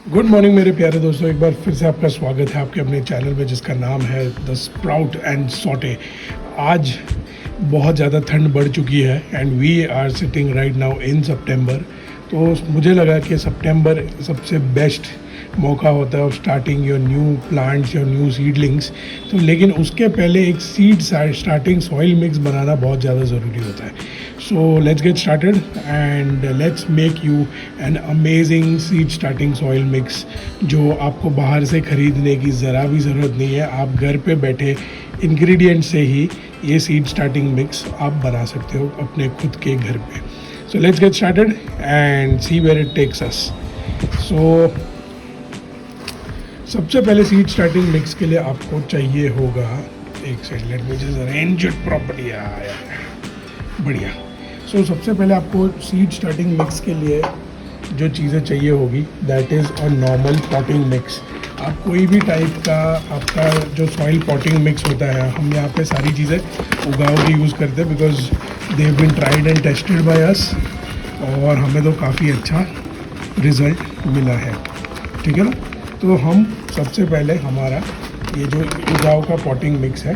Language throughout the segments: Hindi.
गुड मॉर्निंग मेरे प्यारे दोस्तों, एक बार फिर से आपका स्वागत है आपके अपने चैनल में जिसका नाम है द स्प्राउट एंड सॉटे। आज बहुत ज़्यादा ठंड बढ़ चुकी है and we are sitting right now in September. तो मुझे लगा कि सितंबर सबसे बेस्ट मौका होता है of starting your new plants your new seedlings. तो लेकिन उसके पहले एक सीड स्टार्टिंग सॉइल मिक्स बनाना बहुत ज़्यादा ज़रूरी होता है। सो let's get started and let's make you an amazing seed starting soil mix जो आपको बाहर से ख़रीदने की ज़रा भी ज़रूरत नहीं है। आप घर पे बैठे इंग्रेडिएंट से ही ये सीड स्टार्टिंग मिक्स आप बना सकते हो अपने खुद के घर पे। So let's get started and see where it takes us. So सबसे पहले सीड स्टार्टिंग मिक्स के लिए आपको चाहिए होगा, एक second let me just arrange it properly. बढ़िया। सो सबसे पहले आपको सीड स्टार्टिंग मिक्स के लिए जो चीज़ें चाहिए होगी that is a normal potting mix. आप कोई भी टाइप का आपका जो सॉइल पॉटिंग मिक्स होता है, हम यहाँ पे सारी चीज़ें उगाओ की यूज़ करते हैं because they have been tried and tested by us और हमें तो काफ़ी अच्छा रिज़ल्ट मिला है। ठीक है ना। तो हम सबसे पहले हमारा ये जो उगाओ का पॉटिंग मिक्स है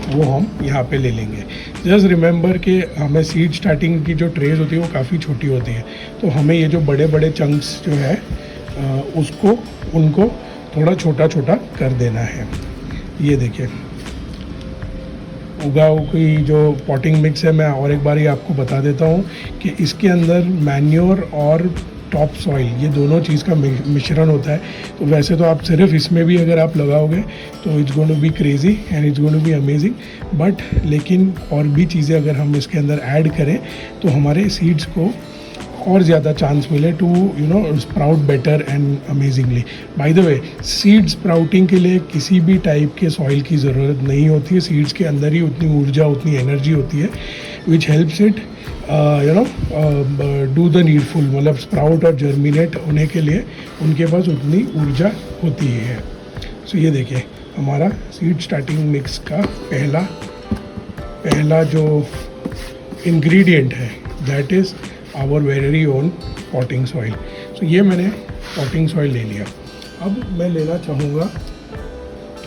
वो हम यहाँ पे ले लेंगे। जस्ट रिमेंबर कि हमें सीड स्टार्टिंग की जो ट्रेज होती है वो काफ़ी छोटी होती है, तो हमें ये जो बड़े बड़े चंक्स जो है उनको थोड़ा छोटा छोटा कर देना है। ये देखिए उगाओ की जो पॉटिंग मिक्स है, मैं और एक बार ही आपको बता देता हूँ कि इसके अंदर मैन्योर और टॉप सॉइल ये दोनों चीज़ का मिश्रण होता है। तो वैसे तो आप सिर्फ इसमें भी अगर आप लगाओगे तो it's going to be crazy and it's going to be amazing, but लेकिन और भी चीज़ें अगर हम इसके अंदर ऐड करें तो हमारे सीड्स को और ज़्यादा चांस मिले to sprout better and amazingly. By the way, seed sprouting के लिए किसी भी टाइप के सॉइल की ज़रूरत नहीं होती है। सीड्स के अंदर ही उतनी ऊर्जा उतनी एनर्जी होती है which helps it do the needful, मतलब स्प्राउट और जर्मिनेट होने के लिए उनके पास उतनी ऊर्जा होती है। सो ये देखिए हमारा सीड स्टार्टिंग मिक्स का पहला जो इंग्रेडिएंट है that is our very own potting soil. So ये मैंने पॉटिंग सॉइल ले लिया। अब मैं लेना चाहूँगा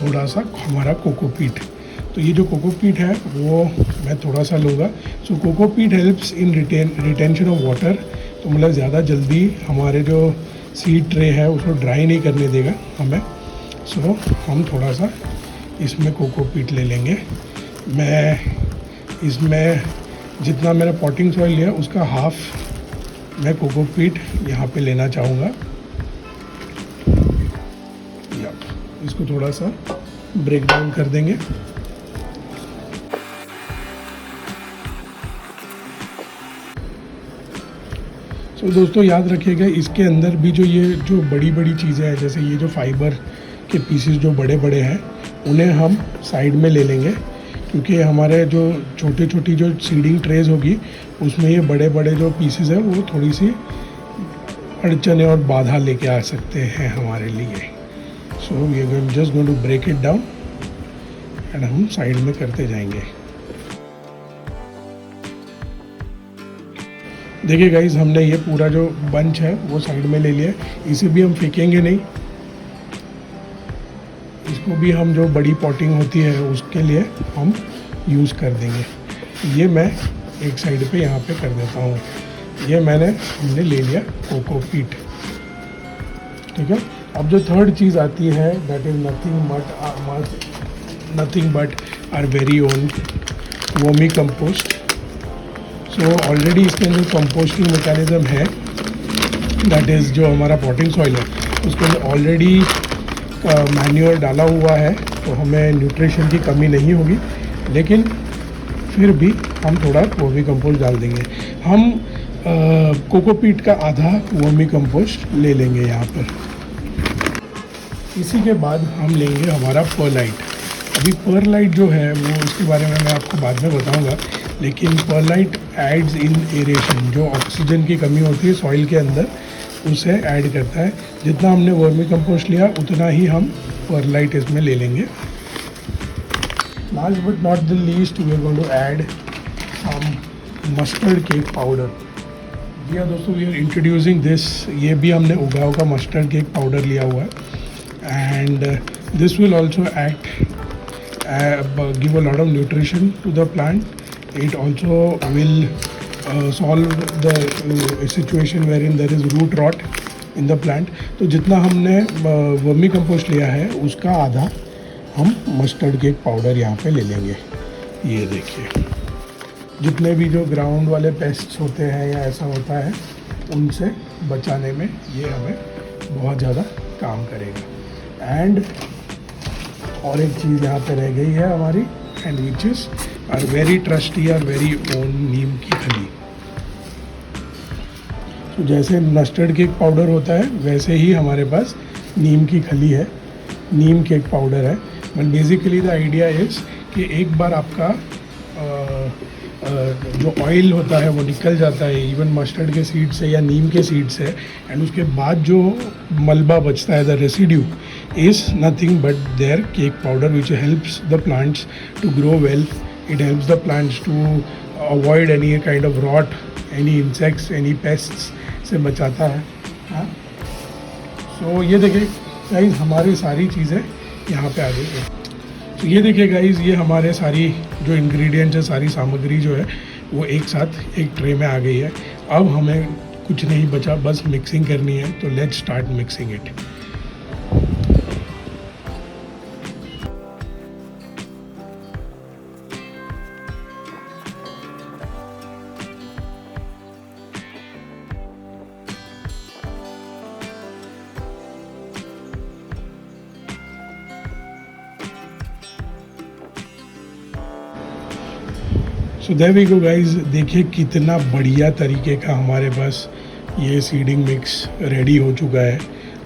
थोड़ा सा हमारा कोकोपीट। तो ये जो कोकोपीट है वो मैं थोड़ा सा लूँगा। So cocopeat helps in retention of water, तो मतलब ज़्यादा जल्दी हमारे जो सीड ट्रे है उसको ड्राई नहीं करने देगा हमें। सो हम थोड़ा सा इसमें कोकोपीट ले लेंगे। मैं इसमें जितना मैंने पॉटिंग सॉइल लिया उसका हाफ मैं कोकोपीट यहाँ पे लेना चाहूँगा। या इसको थोड़ा सा ब्रेक डाउन कर देंगे। तो दोस्तों याद रखिएगा इसके अंदर भी जो बड़ी बड़ी चीज़ें हैं, जैसे ये जो फाइबर के पीसेस जो बड़े बड़े हैं उन्हें हम साइड में ले लेंगे, क्योंकि हमारे जो छोटी छोटी जो सीडिंग ट्रेज होगी उसमें ये बड़े बड़े जो पीसेस हैं वो थोड़ी सी अड़चने और बाधा लेके आ सकते हैं हमारे लिए। So we are just going to break it down and हम साइड में करते जाएंगे। देखिए गाइस, हमने ये पूरा जो बंच है वो साइड में ले लिया। इसे भी हम फेंकेंगे नहीं, इसको भी हम जो बड़ी पॉटिंग होती है उसके लिए हम यूज़ कर देंगे। ये मैं एक साइड पे यहाँ पे कर देता हूँ। ये हमने ले लिया कोकोपीट। ठीक है। अब जो थर्ड चीज़ आती है that is nothing but our very own vermicompost. So already इसके अंदर कंपोस्टिंग मैकेनिज्म है, दैट इज़ जो हमारा पॉटिंग सॉइल है उसके अंदर ऑलरेडी मैन्योर डाला हुआ है, तो हमें न्यूट्रिशन की कमी नहीं होगी। लेकिन फिर भी हम थोड़ा वर्मी कंपोस्ट डाल देंगे। हम कोकोपीट का आधा वर्मी कंपोस्ट ले लेंगे यहाँ पर। इसी के बाद हम लेंगे हमारा परलाइट। अभी परलाइट जो है वो उसके बारे में मैं आपको बाद में बताऊँगा, लेकिन परलाइट एड्स इन एरेशन, जो ऑक्सीजन की कमी होती है सॉइल के अंदर उसे ऐड करता है। जितना हमने वर्मी कंपोस्ट लिया उतना ही हम परलाइट इसमें ले लेंगे। Last but not the least we are going to add some mustard cake powder. जी हाँ दोस्तों, वी आर इंट्रोड्यूसिंग दिस। ये भी हमने उगाव का मस्टर्ड केक पाउडर लिया हुआ है and this will also act give a lot of nutrition to the plant. It also will solve the situation wherein there is root rot in the plant. तो जितना हमने वर्मी कंपोस्ट लिया है उसका आधा हम मस्टर्ड केक पाउडर यहाँ पे ले लेंगे। ये देखिए, जितने भी जो ग्राउंड वाले पेस्ट्स होते हैं या ऐसा होता है उनसे बचाने में ये हमें बहुत ज़्यादा काम करेगा। एंड और एक चीज़ यहाँ पे रह गई है हमारी, and which is our very trusty our very own neem की खली। तो जैसे मस्टर्ड केक पाउडर होता है वैसे ही हमारे पास नीम की खली है, नीम केक पाउडर है। But basically the idea is कि एक बार आपका जो ऑयल होता है वो निकल जाता है इवन मस्टर्ड के सीड से या नीम के सीड से, एंड उसके बाद जो मलबा बचता है the residue is nothing but their cake powder which helps the plants to grow well. It helps the plants to avoid any kind of rot, any insects, any pests से बचाता है। हाँ, सो ये देखिए गाइज हमारी सारी चीज़ें यहाँ पे आ गई है। तो ये देखिए गाइज, ये हमारे सारी जो इंग्रेडिएंट्स है, सारी सामग्री जो है वो एक साथ एक ट्रे में आ गई है। अब हमें कुछ नहीं बचा, बस मिक्सिंग करनी है। तो let's start mixing it. So there we go guys, देखिए कितना बढ़िया तरीके का हमारे पास ये सीडिंग मिक्स रेडी हो चुका है।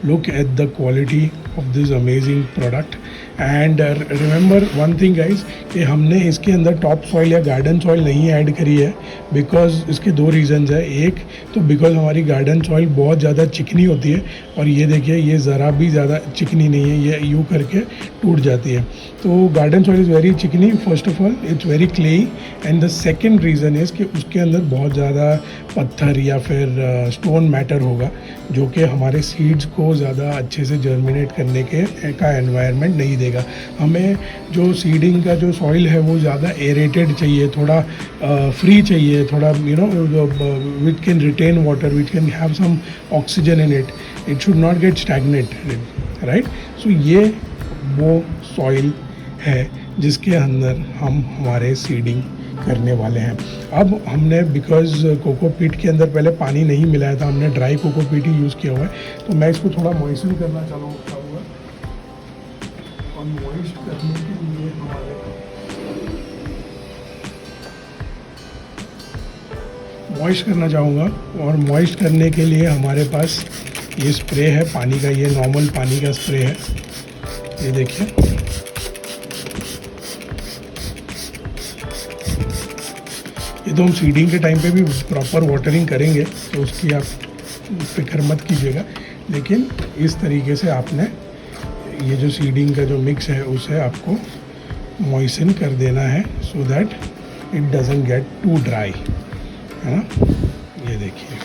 Look at the quality of this amazing product. And remember one thing guys, कि हमने इसके अंदर टॉप सॉइल या गार्डन सॉइल नहीं ऐड करी है बिकॉज इसके दो रीजंस है। एक तो बिकॉज हमारी गार्डन सॉइल बहुत ज़्यादा चिकनी होती है, और ये देखिए ये ज़रा भी ज़्यादा चिकनी नहीं है, ये यूँ करके टूट जाती है। तो गार्डन सॉइल इज़ वेरी चिकनी, first of all it's very clayey, and the second reason is कि उसके अंदर बहुत ज़्यादा पत्थर या फिर स्टोन मैटर होगा जो कि हमारे सीड्स को ज़्यादा अच्छे से जर्मिनेट करने का एनवायरनमेंट नहीं देगा। हमें जो सीडिंग का जो सॉइल है वो ज़्यादा एरेटेड चाहिए, थोड़ा फ्री चाहिए, थोड़ा you know which can retain water, which can have some oxygen in it, it should not get stagnated, right. So ये वो सॉइल है जिसके अंदर हम हमारे सीडिंग करने वाले हैं। अब हमने बिकॉज कोकोपीट के अंदर पहले पानी नहीं मिलाया था, हमने ड्राई कोकोपीट ही यूज़ किया हुआ है। तो मैं इसको थोड़ा मॉइस्चर करना चाहूँगा, और मॉइस्ट करने के लिए मॉइस्ट करना चाहूँगा, और मॉइस्ट करने के लिए हमारे पास ये स्प्रे है पानी का, ये नॉर्मल पानी का स्प्रे है। ये देखिए, ये तो हम सीडिंग के टाइम पे भी प्रॉपर वाटरिंग करेंगे, तो उसकी आप फिक्र मत कीजिएगा। लेकिन इस तरीके से आपने ये जो सीडिंग का जो मिक्स है उसे आपको मॉइसन कर देना है, so that it doesn't get too dry, है ना। ये देखिए,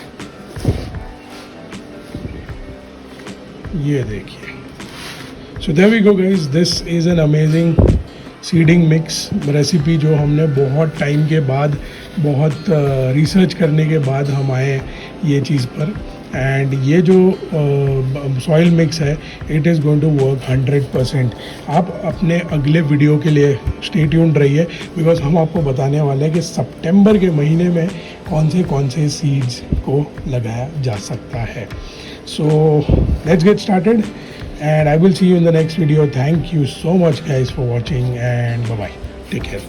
ये देखिए। So there we go guys, this is an amazing seeding mix recipe जो हमने बहुत टाइम के बाद, बहुत रिसर्च करने के बाद हम आए ये चीज़ पर। एंड ये जो सॉइल मिक्स है it is going to work 100%। आप अपने अगले वीडियो के लिए स्टे ट्यून्ड रहिए, बिकॉज हम आपको बताने वाले हैं कि सितंबर के महीने में कौन से सीड्स को लगाया जा सकता है। सो let's get started and I will see you in the next video. Thank you so much guys for watching, and bye bye, take care.